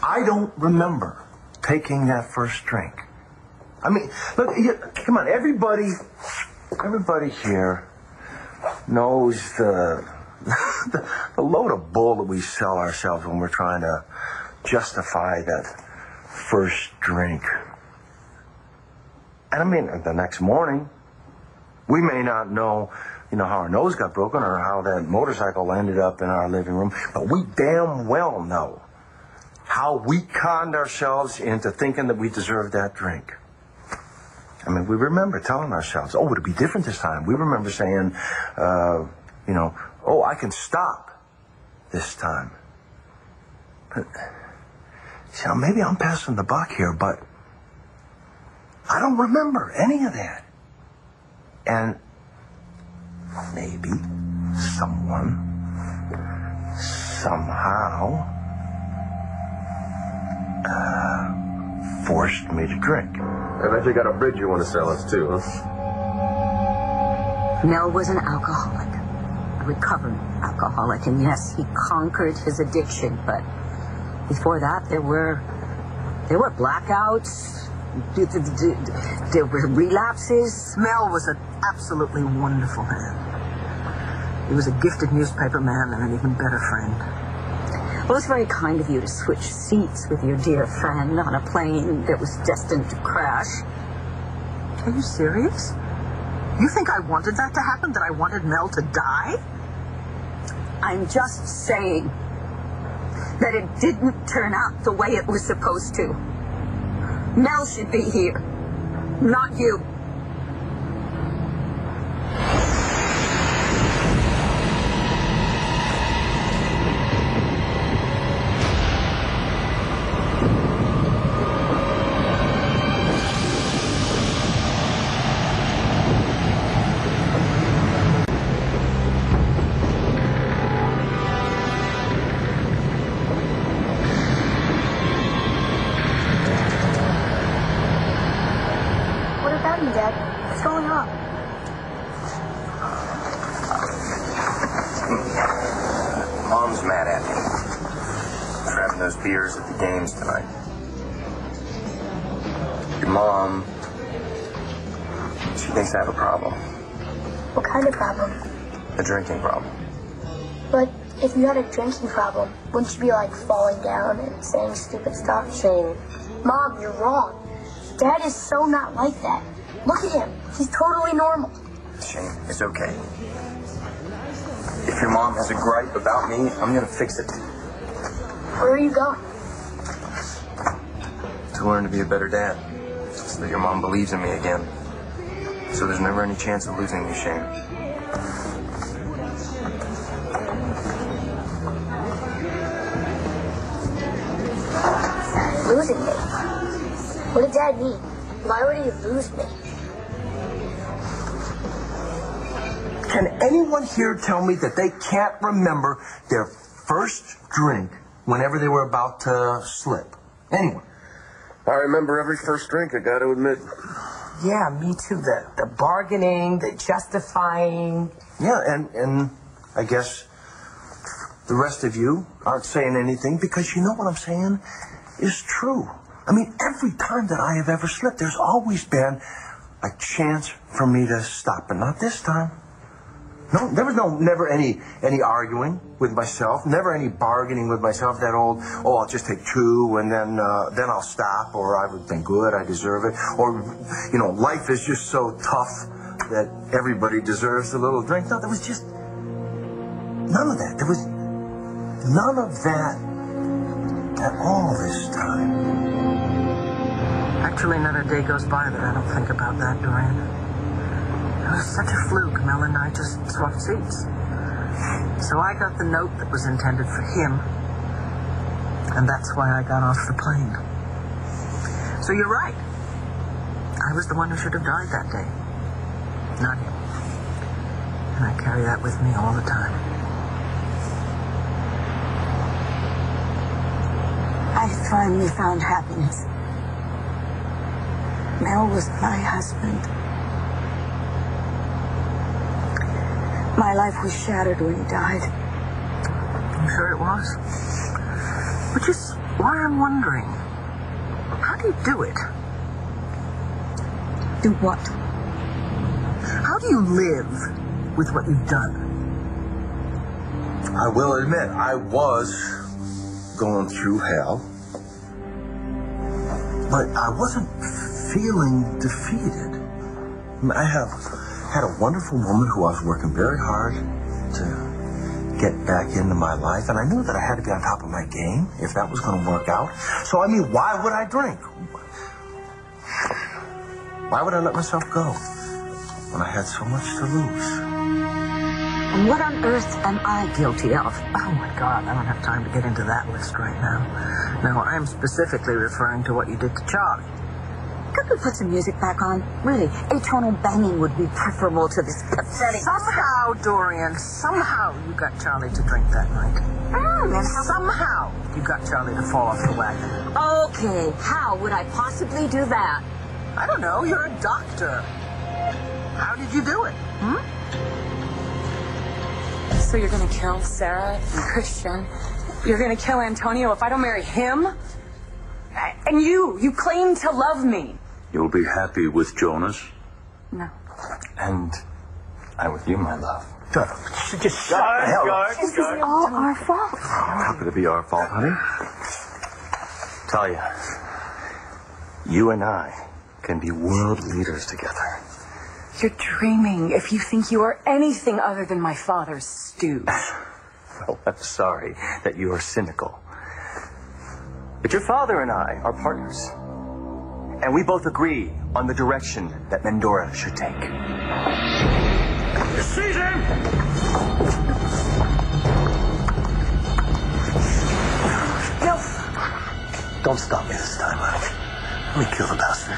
I don't remember taking that first drink. I mean, look, come on, everybody here knows the load of bull that we sell ourselves when we're trying to justify that first drink. And I mean, the next morning, we may not know, how our nose got broken or how that motorcycle ended up in our living room, but we damn well know how we conned ourselves into thinking that we deserved that drink. I mean, we remember telling ourselves, oh, it'll be different this time. We remember saying, oh, I can stop this time. But, see, now maybe I'm passing the buck here, but I don't remember any of that. And maybe someone, somehow, forced me to drink. I bet you got a bridge you want to sell us, too, huh? Mel was an alcoholic, a recovered alcoholic, and yes, he conquered his addiction, but before that, there were blackouts, there were relapses. Mel was an absolutely wonderful man. He was a gifted newspaper man and an even better friend. Well, it's very kind of you to switch seats with your dear friend on a plane that was destined to crash. Are you serious? You think I wanted that to happen? That I wanted Mel to die? I'm just saying that it didn't turn out the way it was supposed to. Mel should be here, not you. Beers at the games tonight. Your mom, she thinks I have a problem. What kind of problem? A drinking problem. But if you had a drinking problem, wouldn't you be like falling down and saying stupid stuff? Saying, Mom, you're wrong. Dad is so not like that. Look at him. He's totally normal. Shane, it's okay. If your mom has a gripe about me, I'm gonna fix it. Where are you going? To learn to be a better dad. So that your mom believes in me again. So there's never any chance of losing you, Shane. Losing me? What did Dad mean? Why would he lose me? Can anyone here tell me that they can't remember their first drink whenever they were about to slip? Anyone? I remember every first drink, I got to admit. Yeah, me too. The bargaining, the justifying. Yeah, and I guess the rest of you aren't saying anything because you know what I'm saying is true. I mean, every time that I have ever slipped, there's always been a chance for me to stop, but not this time. No, there was never any arguing with myself, never any bargaining with myself. That old, oh, I'll just take two and then I'll stop, or I've been good, I deserve it, or life is just so tough that everybody deserves a little drink. No, there was just none of that. There was none of that at all this time. Actually, not a day goes by that I don't think about that, Dorian. It was such a fluke. Mel and I just swapped seats. So I got the note that was intended for him, and that's why I got off the plane. So you're right. I was the one who should have died that day, not him. And I carry that with me all the time. I finally found happiness. Mel was my husband. My life was shattered when he died. I'm sure it was. Which is why I'm wondering, how do you do it? Do what? How do you live with what you've done? I will admit, I was going through hell. But I wasn't feeling defeated. I had a wonderful woman who I was working very hard to get back into my life, and I knew that I had to be on top of my game if that was going to work out. So, I mean, why would I drink? Why would I let myself go when I had so much to lose? And what on earth am I guilty of? Oh my God, I don't have time to get into that list right now. No, I'm specifically referring to what you did to Charlie. Could we put some music back on? Really, atonal banging would be preferable to this pathetic... Somehow, Dorian, somehow you got Charlie to drink that night. And Somehow you got Charlie to fall off the wagon. Okay, how would I possibly do that? I don't know, you're a doctor. How did you do it? So you're gonna kill Sarah and Christian? You're gonna kill Antonio if I don't marry him? And you claim to love me. You'll be happy with Jonas? No. And I'm with you, my love. Just shut the hell up. This is all our fault. How could it be our fault, honey? Talia, you and I can be world leaders together. You're dreaming if you think you are anything other than my father's stew. Well, I'm sorry that you are cynical. But your father and I are partners. And we both agree on the direction that Mendorra should take. Seize him! Don't stop me this time, honey. Let me kill the bastard.